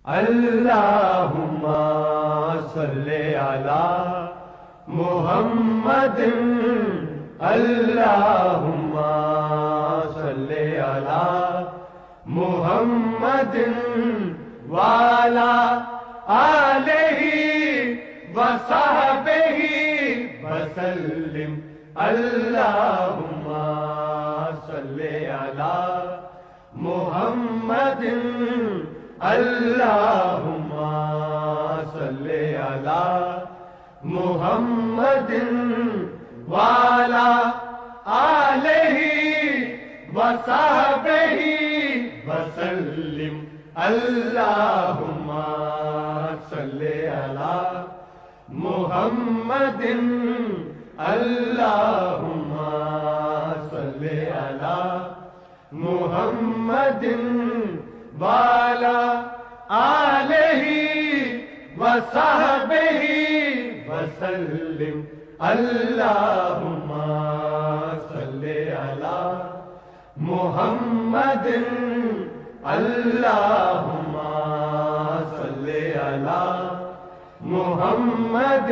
اللہم صلی علی محمد اللہم صلی علی محمد وعلی آلہ وصحبہ وسلم اللہم صلی علی محمد اللہم صلی علی محمد وعلی آلہ وصحبہ وسلم اللہم صلی علی محمد اللہم صلی علی محمد وعلی آلہ وصحبہ وسلم اللہم صلی علی محمد اللہم صلی علی محمد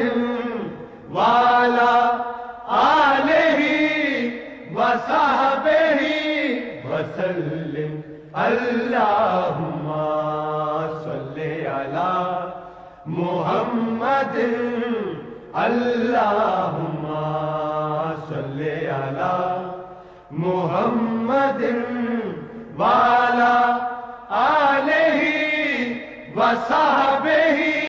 وعلی آلہ وصحبہ وسلم اللہم صلی علی محمد اللہم صلی علی محمد وعلی آلہ وصحبہ